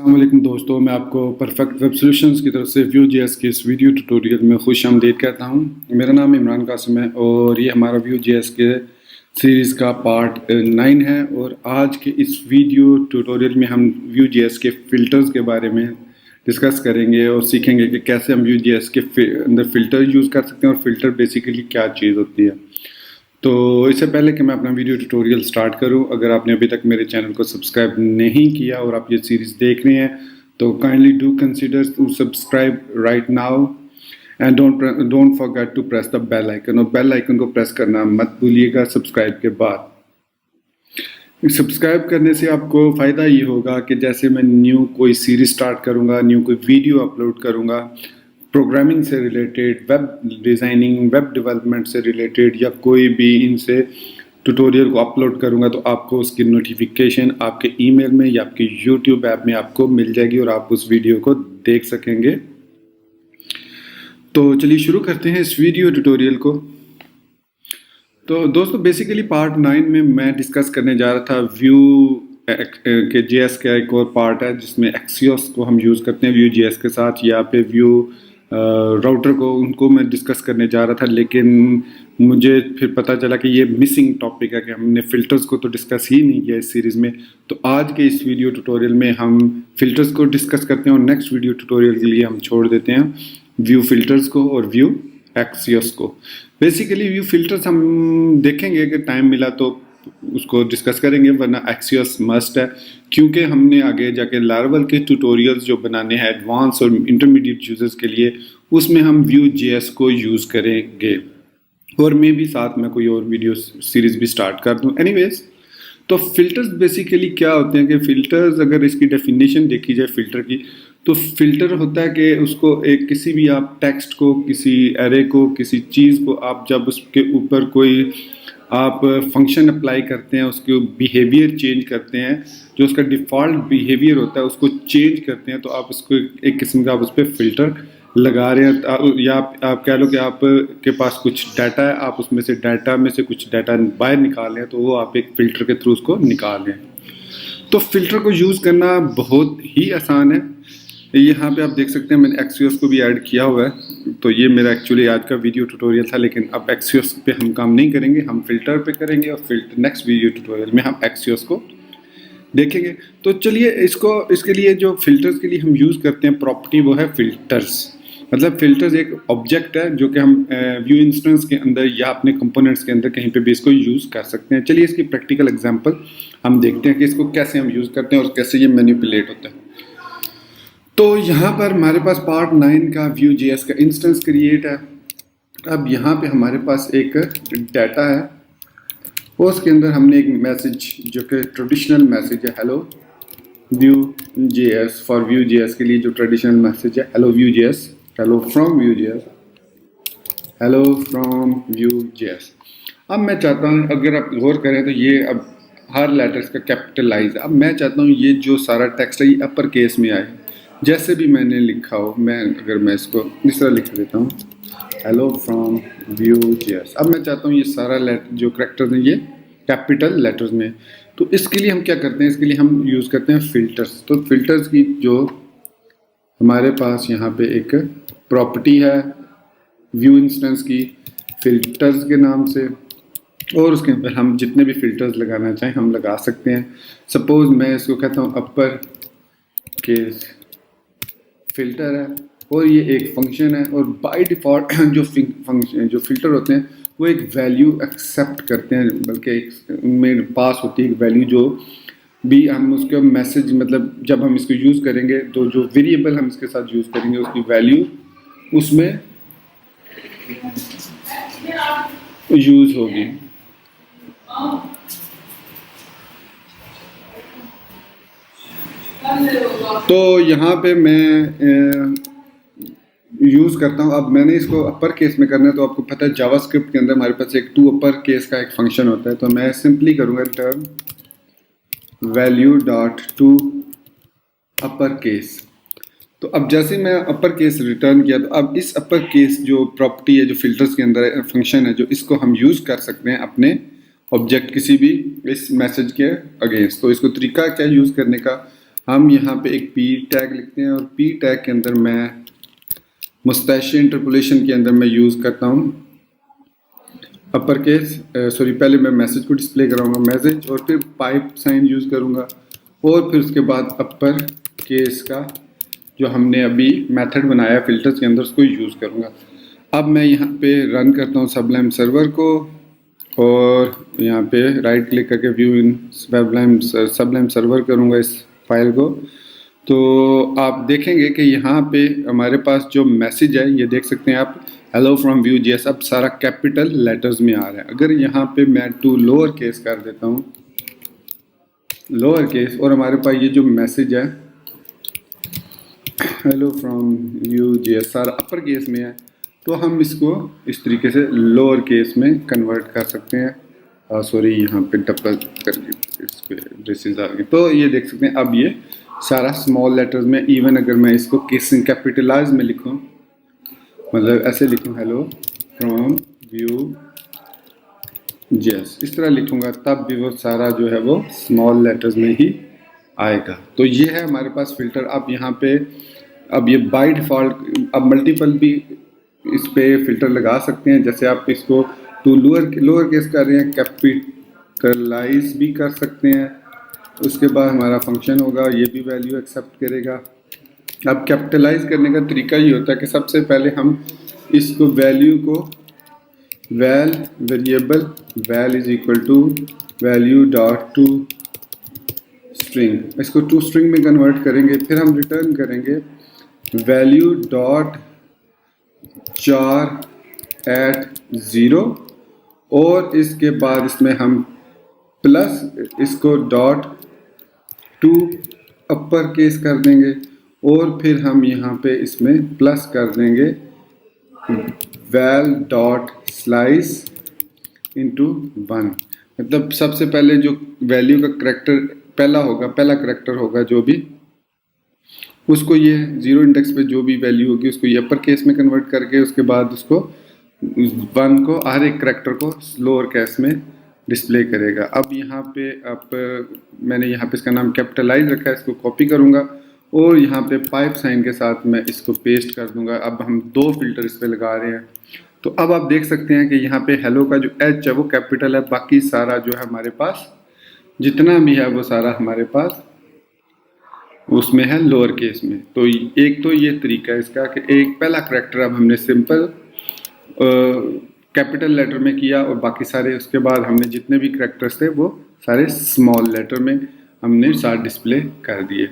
अस्सलाम वालेकुम दोस्तों, मैं आपको परफेक्ट वेब सॉल्यूशंस की तरफ से Vue.js के इस वीडियो ट्यूटोरियल में खुशामदीद कहता हूं। मेरा नाम इमरान कासिम है और ये हमारा Vue.js के सीरीज़ का पार्ट 9 है। और आज के इस वीडियो ट्यूटोरियल में हम Vue.js के फ़िल्टर्स के बारे में डिस्कस करेंगे और सीखेंगे कि कैसे हम Vue.js के अंदर फ़िल्टर यूज़ कर सकते हैं और फ़िल्टर बेसिकली क्या चीज़ होती है। तो इससे पहले कि मैं अपना वीडियो ट्यूटोरियल स्टार्ट करूं, अगर आपने अभी तक मेरे चैनल को सब्सक्राइब नहीं किया और आप ये सीरीज़ देख रहे हैं तो kindly do consider to subscribe right now and don't forget to press the bell icon. और बेल आइकन को प्रेस करना मत भूलिएगा सब्सक्राइब के बाद। सब्सक्राइब करने से आपको फ़ायदा ये होगा कि जैसे मैं न्यू कोई सीरीज़ स्टार्ट करूँगा, न्यू कोई वीडियो अपलोड करूँगा प्रोग्रामिंग से related, web designing, web development से रिलेटेड या कोई भी इनसे ट्यूटोरियल को अपलोड करूँगा तो आपको उसकी नोटिफिकेशन आपके ईमेल में या आपके यूट्यूब ऐप में आपको मिल जाएगी और आप उस वीडियो को देख सकेंगे। तो चलिए शुरू करते हैं इस वीडियो ट्यूटोरियल को। तो दोस्तों बेसिकली पार्ट 9 में मैं डिस्कस करने जा रहा था Vue के JS का एक और पार्ट है जिसमें Axios को हम यूज़ करते हैं Vue.js के साथ। यहाँ पे Vue राउटर को उनको मैं डिस्कस करने जा रहा था, लेकिन मुझे फिर पता चला कि ये मिसिंग टॉपिक है कि हमने फ़िल्टर्स को तो डिस्कस ही नहीं किया इस सीरीज़ में। तो आज के इस वीडियो ट्यूटोरियल में हम फ़िल्टर्स को डिस्कस करते हैं और नेक्स्ट वीडियो ट्यूटोरियल के लिए हम छोड़ देते हैं Vue फ़िल्टर्स को और Vue Axios को। बेसिकली Vue फ़िल्टर्स हम देखेंगे कि टाइम मिला तो उसको डिस्कस करेंगे, वरना Axios मस्ट है क्योंकि हमने आगे जाके लारावेल के ट्यूटोरियल्स जो बनाने हैं एडवांस और इंटरमीडिएट यूजर्स के लिए, उसमें हम Vue.js को यूज़ करेंगे और मैं भी साथ में कोई और वीडियो सीरीज़ भी स्टार्ट कर दूं। एनीवेज, तो फ़िल्टर्स बेसिकली क्या होते हैं कि फ़िल्टर्स अगर इसकी डेफिनेशन देखी जाए फ़िल्टर की, तो फ़िल्टर होता है कि उसको एक किसी भी आप टेक्स्ट को, किसी एरे को, किसी चीज़ को आप जब उसके ऊपर कोई आप फंक्शन अप्लाई करते हैं, उसके बिहेवियर चेंज करते हैं, जो उसका डिफ़ॉल्ट बिहेवियर होता है उसको चेंज करते हैं, तो आप उसको एक किस्म का आप उस पर फ़िल्टर लगा रहे हैं। या आप कह लो कि आप के पास कुछ डाटा है, आप उसमें से डाटा में से कुछ डाटा बाहर निकाल रहे हैं, तो वो आप एक फ़िल्टर के थ्रू उसको निकाल रहे हैं। तो फ़िल्टर को यूज़ करना बहुत ही आसान है। यहाँ पे आप देख सकते हैं मैंने Axios को भी ऐड किया हुआ है। तो ये मेरा एक्चुअली आज का वीडियो ट्यूटोरियल था, लेकिन अब Axios पे हम काम नहीं करेंगे, हम फ़िल्टर पे करेंगे और फिर नेक्स्ट वीडियो ट्यूटोरियल में हम Axios को देखेंगे। तो चलिए इसके लिए जो फ़िल्टर्स के लिए हम यूज़ करते हैं प्रॉपर्टी, वो है फ़िल्टर्स। मतलब फ़िल्टर्स एक ऑब्जेक्ट है जो कि हम Vue इंस्टेंस के अंदर या अपने कंपोनेंट्स के अंदर कहीं पे भी इसको यूज़ कर सकते हैं। चलिए इसकी प्रैक्टिकल एग्जांपल हम देखते हैं कि इसको कैसे हम यूज़ करते हैं और कैसे ये मैनिपुलेट होता है। तो यहाँ पर हमारे पास पार्ट 9 का Vue.js का इंस्टेंस क्रिएट है। अब यहाँ पे हमारे पास एक डाटा है और उसके अंदर हमने एक मैसेज जो कि ट्रेडिशनल मैसेज है, हेलो Vue.js फॉर Vue.js के लिए जो ट्रेडिशनल मैसेज है, hello Vue.js, hello from Vue.js, hello from Vue.js। अब मैं चाहता हूँ, अगर आप गौर करें तो ये अब हर लेटर्स का कैपिटलाइज है। अब मैं चाहता हूँ ये जो सारा टेक्स्ट है ये अपर केस में आए, जैसे भी मैंने लिखा हो। अगर मैं इसको इस तरह लिख देता हूँ, हेलो फ्रॉम Vue.js। अब मैं चाहता हूँ ये सारा जो करैक्टर्स हैं ये कैपिटल लेटर्स में। तो इसके लिए हम क्या करते हैं, इसके लिए हम यूज़ करते हैं फ़िल्टर्स। तो फ़िल्टर्स की जो हमारे पास यहाँ पे एक प्रॉपर्टी है Vue इंस्टेंस की फ़िल्टर्स के नाम से, और उसके ऊपर हम जितने भी फ़िल्टर्स लगाना चाहें हम लगा सकते हैं। सपोज़ मैं इसको कहता हूँ अपर केस फ़िल्टर है और ये एक फंक्शन है, और बाय डिफ़ॉल्ट जो फ़िल्टर होते हैं वो एक वैल्यू एक्सेप्ट करते हैं, बल्कि एक उनमें पास होती है एक वैल्यू जो भी हम उसका मैसेज, मतलब जब हम इसको यूज़ करेंगे तो जो वेरिएबल हम इसके साथ यूज़ करेंगे उसकी वैल्यू उसमें यूज़ होगी। तो यहाँ पे मैं यूज़ करता हूँ। अब मैंने इसको अपर केस में करना है, तो आपको पता है जावास्क्रिप्ट के अंदर हमारे पास एक टू अपर केस का एक फंक्शन होता है। तो मैं सिंपली करूँगा return value dot to upper case. तो अब जैसे मैं अपर केस रिटर्न किया, तो अब इस अपर केस जो प्रॉपर्टी है, जो फिल्टर्स के अंदर फंक्शन है, जो इसको हम यूज़ कर सकते हैं अपने ऑब्जेक्ट किसी भी इस मैसेज के अगेंस्ट। तो इसको तरीका क्या यूज़ करने का, हम यहाँ पे एक पी टैग लिखते हैं और पी टैग के अंदर मैं मुस्ताशी इंटरपोलेशन के अंदर मैं यूज़ करता हूँ अपर केस, सॉरी पहले मैं मैसेज को डिस्प्ले कराऊंगा मैसेज और फिर पाइप साइन यूज़ करूँगा और फिर उसके बाद अपर केस का जो हमने अभी मेथड बनाया फिल्टर्स के अंदर उसको यूज़ करूँगा। अब मैं यहाँ पे रन करता हूँ सबलाइम सर्वर को और यहाँ पे राइट क्लिक करके व्यू इन सबलाइम सर्वर करूँगा इस फाइल को। तो आप देखेंगे कि यहाँ पे हमारे पास जो मैसेज है ये देख सकते हैं आप, हेलो फ्रॉम व्यू जेएस, अब सारा कैपिटल लेटर्स में आ रहा है। अगर यहाँ पे मैं टू लोअर केस कर देता हूँ, लोअर केस, और हमारे पास ये जो मैसेज है हेलो फ्रॉम व्यू जेएस सारा अपर केस में है, तो हम इसको इस तरीके से लोअर केस में कन्वर्ट कर सकते हैं। सॉरी यहाँ पे डबल कर इस पे ब्रेसेस आ गए, तो ये देख सकते हैं अब ये सारा स्मॉल लेटर्स में। इवन अगर मैं इसको कैपिटलाइज में लिखूं, मतलब ऐसे लिखूं हेलो फ्रॉम व्यू जेएस, इस तरह लिखूंगा, तब भी वो सारा जो है वो स्मॉल लेटर्स में ही आएगा। तो ये है हमारे पास फिल्टर। अब यहाँ पे अब ये बाय डिफ़ॉल्ट अब मल्टीपल भी इस पे फिल्टर लगा सकते हैं। जैसे आप इसको टू लोअर केस कर रहे हैं, कैपिटलाइज भी कर सकते हैं। उसके बाद हमारा फंक्शन होगा, ये भी वैल्यू एक्सेप्ट करेगा। अब कैपिटलाइज करने का तरीका ये होता है कि सबसे पहले हम इसको वैल्यू को variable val is equal to value dot to string, इसको टू स्ट्रिंग में कन्वर्ट करेंगे। फिर हम रिटर्न करेंगे वैल्यू डॉट 4@0 और इसके बाद इसमें हम प्लस इसको डॉट टू अपर केस कर देंगे और फिर हम यहाँ पे इसमें प्लस कर देंगे वैल डॉट स्लाइस इंटू 1। मतलब सबसे पहले जो वैल्यू का करेक्टर पहला करेक्टर होगा जो भी, उसको ये जीरो इंडेक्स पे जो भी वैल्यू होगी उसको ये अपर केस में कन्वर्ट करके उसके बाद उसको 1 को हर एक करेक्टर को लोअर केस में डिस्प्ले करेगा। अब यहाँ पे मैंने यहाँ पे इसका नाम कैपिटलाइज रखा है, इसको कॉपी करूँगा और यहाँ पे पाइप साइन के साथ मैं इसको पेस्ट कर दूँगा। अब हम दो फिल्टर इस पे लगा रहे हैं। तो अब आप देख सकते हैं कि यहाँ पे हेलो का जो एच है वो कैपिटल है, बाकी सारा जो है हमारे पास जितना भी है वो सारा हमारे पास उसमें है लोअर केस में। तो एक तो ये तरीका है इसका कि एक पहला करेक्टर अब हमने सिंपल कैपिटल लेटर में किया और बाकी सारे उसके बाद हमने जितने भी करेक्टर्स थे वो सारे स्मॉल लेटर में हमने साथ डिस्प्ले कर दिए।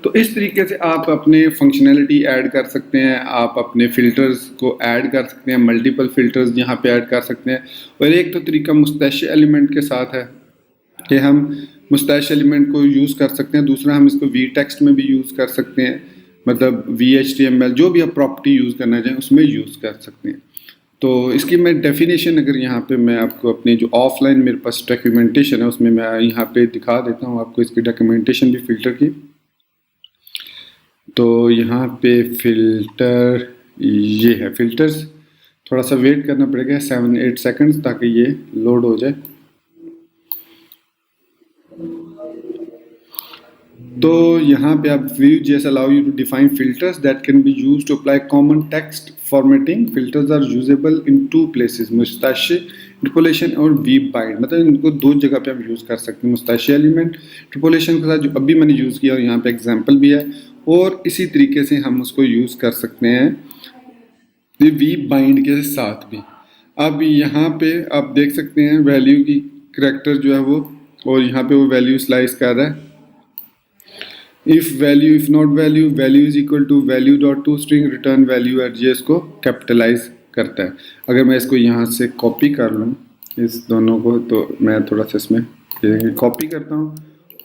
तो इस तरीके से आप अपने फंक्शनैलिटी ऐड कर सकते हैं, आप अपने फ़िल्टर्स को ऐड कर सकते हैं, मल्टीपल फ़िल्टर्स यहाँ पे ऐड कर सकते हैं। और एक तो तरीका मुस्ताशी एलिमेंट के साथ है कि हम मुस्ताशी एलिमेंट को यूज़ कर सकते हैं। दूसरा हम इसको वी टेक्स्ट में भी यूज़ कर सकते हैं, मतलब VHTML जो भी आप प्रॉपर्टी यूज़ करना चाहें उसमें यूज़ कर सकते हैं। तो इसकी मैं डेफिनेशन अगर यहाँ पे मैं आपको अपनी जो ऑफलाइन मेरे पास डॉक्यूमेंटेशन है उसमें मैं यहाँ पे दिखा देता हूँ आपको इसकी डॉक्यूमेंटेशन भी फ़िल्टर की। तो यहाँ पे फ़िल्टर ये है, फ़िल्टर्स थोड़ा सा वेट करना पड़ेगा 7-8 सेकंड्स ताकि ये लोड हो जाए। तो यहाँ पे आप Vue.js allow you to define filters that can be used to apply common text formatting. Filters are usable in two places, मुस्ताशी interpolation और vbind, मतलब इनको दो जगह पे हम यूज़ कर सकते हैं। मुस्ताशी एलिमेंट इंटरपोलेशन के साथ जो अभी मैंने यूज़ किया और यहाँ पे एग्जांपल भी है, और इसी तरीके से हम उसको यूज़ कर सकते हैं vbind के साथ भी। अब यहाँ पे आप देख सकते हैं वैल्यू की करेक्टर जो है वो, और यहाँ पे वो वैल्यू स्लाइस कर रहा है। If not value is equal to value dot to string return value at JS को कैपिटलाइज करता है। अगर मैं इसको यहाँ से कॉपी कर लूँ इस दोनों को, तो मैं थोड़ा सा इसमें कॉपी करता हूँ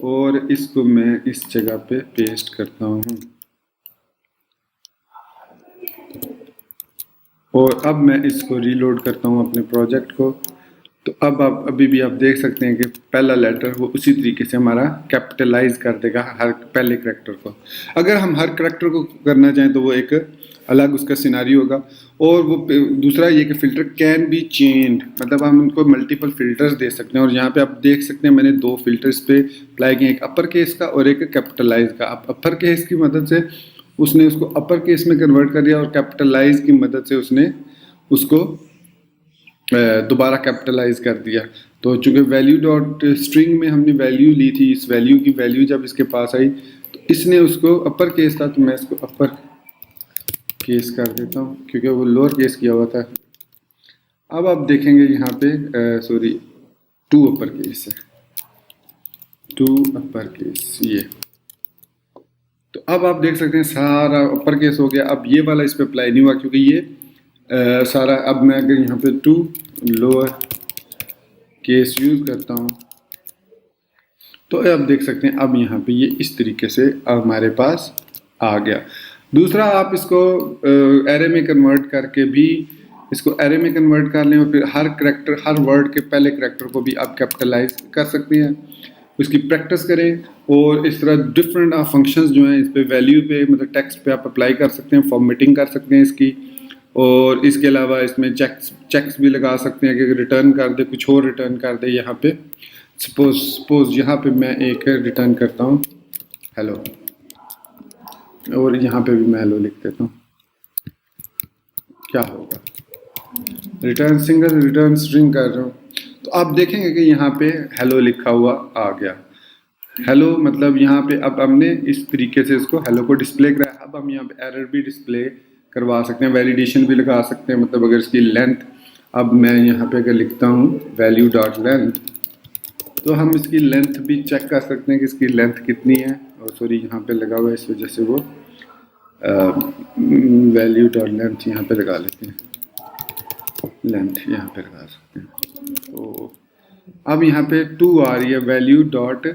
और इसको मैं इस जगह पे पेस्ट करता हूँ और अब मैं इसको रीलोड करता हूँ अपने प्रोजेक्ट को। तो अब आप अभी भी आप देख सकते हैं कि पहला लेटर वो उसी तरीके से हमारा कैपिटलाइज कर देगा हर पहले करैक्टर को। अगर हम हर करैक्टर को करना चाहें तो वो एक अलग उसका सिनारी होगा। और वो दूसरा ये कि फ़िल्टर कैन बी चेंज्ड, मतलब हम उनको मल्टीपल फ़िल्टर्स दे सकते हैं। और यहाँ पे आप देख सकते हैं मैंने दो फिल्टर्स पे अप्लाई किए, एक अपर केस का और एक कैपिटलाइज का। आप अपर केस की मदद से उसने उसको अपर केस में कन्वर्ट कर दिया और कैपिटलाइज की मदद से उसने उसको दोबारा कैपिटलाइज कर दिया। तो चूंकि वैल्यू डॉट स्ट्रिंग में हमने वैल्यू ली थी, इस वैल्यू की वैल्यू जब इसके पास आई तो इसने उसको अपर केस था तो मैं इसको अपर केस कर देता हूँ क्योंकि वो लोअर केस किया हुआ था। अब आप देखेंगे यहाँ पे सॉरी 2 अपर केस है, 2 अपर केस ये। तो अब आप देख सकते हैं सारा अपर केस हो गया। अब ये वाला इस पर अप्लाई नहीं हुआ क्योंकि ये सारा। अब मैं अगर यहाँ पे 2 लोअर केस यूज करता हूँ तो आप देख सकते हैं अब यहाँ पे ये इस तरीके से हमारे पास आ गया। दूसरा आप इसको एरे में कन्वर्ट करके भी इसको एरे में कन्वर्ट कर लें और फिर हर करैक्टर हर वर्ड के पहले करैक्टर को भी आप कैपिटलाइज कर सकते हैं। उसकी प्रैक्टिस करें और इस तरह डिफरेंट फंक्शंस जो हैं इस पे वैल्यू पे मतलब टेक्स्ट पे आप अप्लाई कर सकते हैं, फॉर्मेटिंग कर सकते हैं इसकी। और इसके अलावा इसमें चेक्स भी लगा सकते हैं कि रिटर्न कर दे, कुछ और रिटर्न कर दे। यहाँ पे सपोज यहाँ पे मैं एक रिटर्न करता हूँ हेलो, और यहाँ पे भी मैं हेलो लिख देता हूँ, क्या होगा, रिटर्न सिंगल रिटर्न स्ट्रिंग कर रहा हूँ तो आप देखेंगे कि यहाँ पे हेलो लिखा हुआ आ गया। हेलो मतलब यहाँ पे अब हमने इस तरीके से इसको हेलो को डिस्प्ले कराया। अब हम यहाँ पे एरर भी डिस्प्ले करवा सकते हैं, वैलिडेशन भी लगा सकते हैं। मतलब अगर इसकी लेंथ, अब मैं यहाँ पे अगर लिखता हूँ वैल्यू डॉट लेंथ तो हम इसकी लेंथ भी चेक कर सकते हैं कि इसकी लेंथ कितनी है। और सॉरी यहाँ पे लगा हुआ है इस वजह से वो वैल्यू डॉट लेंथ यहाँ पे लगा लेते हैं, लेंथ यहाँ पे लगा सकते हैं। तो अब यहाँ पे 2 आ रही है, वैल्यू डॉट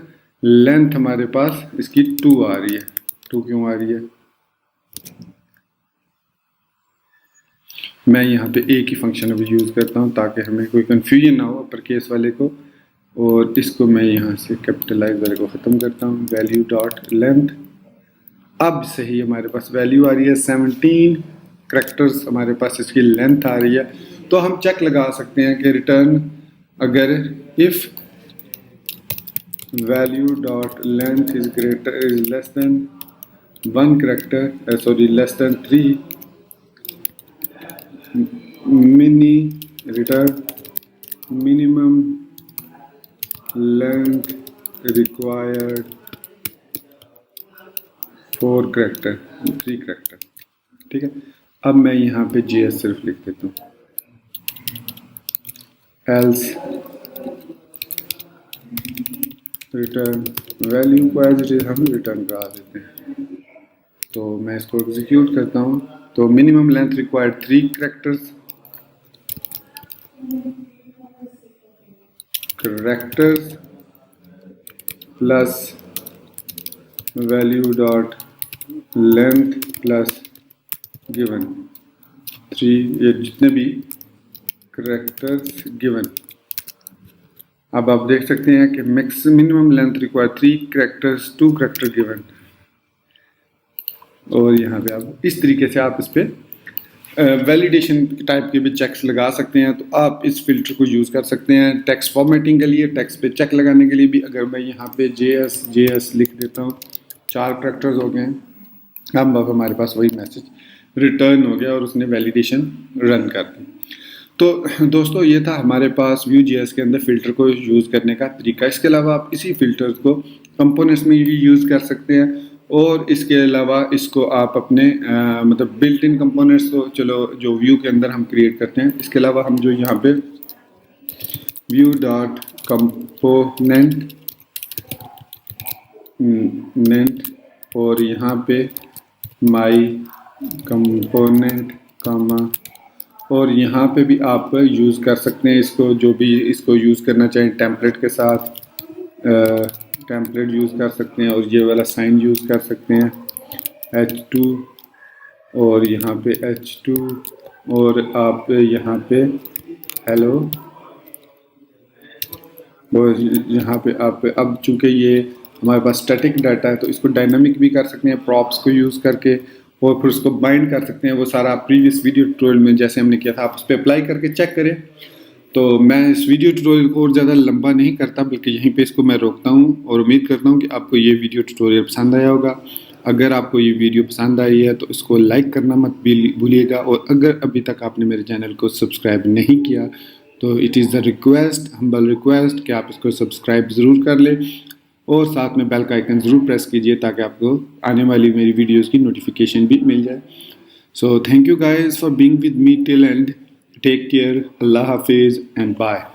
लेंथ हमारे पास इसकी 2 आ रही है। 2 क्यों आ रही है? मैं यहाँ पे एक ही फंक्शन अभी यूज़ करता हूँ ताकि हमें कोई कन्फ्यूजन ना हो अपर केस वाले को। और इसको मैं यहाँ से कैपिटलाइज वाले को ख़त्म करता हूँ, वैल्यू डॉट लेंथ। अब सही हमारे पास वैल्यू आ रही है 17 करैक्टर्स हमारे पास इसकी लेंथ आ रही है। तो हम चेक लगा सकते हैं कि रिटर्न अगर if value dot length is greater is less than 1 character sorry less than 3 mini return minimum length required 4 character 3 character. ठीक है, अब मैं यहाँ पे JS सिर्फ लिख देता हूँ, एल्स रिटर्न वैल्यू को एज इट इज हम रिटर्न करा देते हैं। तो मैं इसको एग्जीक्यूट करता हूँ तो minimum length required 3 characters plus value dot length plus given 3, ये जितने भी करैक्टर्स गिवन। अब आप देख सकते हैं कि minimum length require 3 characters 2 character given. और यहाँ पे आप इस तरीके से आप इस पर वैलिडेशन टाइप के भी चेक्स लगा सकते हैं। तो आप इस फिल्टर को यूज़ कर सकते हैं टेक्स्ट फॉर्मेटिंग के लिए, टेक्स्ट पे चेक लगाने के लिए भी। अगर मैं यहाँ पे JS लिख देता हूँ, 4 करैक्टर्स हो गए हैं। अब हमारे पास वही मैसेज रिटर्न हो गया और उसने वैलिडेशन रन कर दी। तो दोस्तों ये था हमारे पास Vue.js के अंदर फ़िल्टर को यूज़ करने का तरीका। इसके अलावा आप इसी फ़िल्टर को कंपोनेंट्स में भी यूज़ कर सकते हैं। और इसके अलावा इसको आप अपने मतलब बिल्ट इन कंपोनेंट्स तो चलो जो Vue के अंदर हम क्रिएट करते हैं। इसके अलावा हम जो यहाँ पे Vue डॉट कंपोनेंट और यहाँ पे माई कंपोनेंट कामा, और यहाँ पे भी आप यूज़ कर सकते हैं इसको, जो भी इसको यूज़ करना चाहें टेम्पलेट के साथ टेम्पलेट यूज़ कर सकते हैं। और ये वाला साइन यूज़ कर सकते हैं H2 और यहाँ पे H2 और आप यहाँ पे हेलो और यहाँ पे आप अब चूँकि ये हमारे पास स्टैटिक डाटा है तो इसको डायनामिक भी कर सकते हैं प्रॉप्स को यूज़ करके, और फिर उसको बाइंड कर सकते हैं। वो सारा प्रीवियस वीडियो ट्यूटोरियल में जैसे हमने किया था, आप उस पर अप्लाई करके चेक करें। तो मैं इस वीडियो ट्यूटोरियल को और ज़्यादा लंबा नहीं करता, बल्कि यहीं पे इसको मैं रोकता हूँ और उम्मीद करता हूँ कि आपको ये वीडियो ट्यूटोरियल पसंद आया होगा। अगर आपको ये वीडियो पसंद आई है तो इसको लाइक करना मत भूलिएगा, और अगर अभी तक आपने मेरे चैनल को सब्सक्राइब नहीं किया तो it is the request, humble request, कि आप इसको सब्सक्राइब ज़रूर कर लें और साथ में बेल का आइकन ज़रूर प्रेस कीजिए ताकि आपको आने वाली मेरी वीडियोज़ की नोटिफिकेशन भी मिल जाए। So thank you guys for being with me till end. Take care. Allah Hafiz and bye.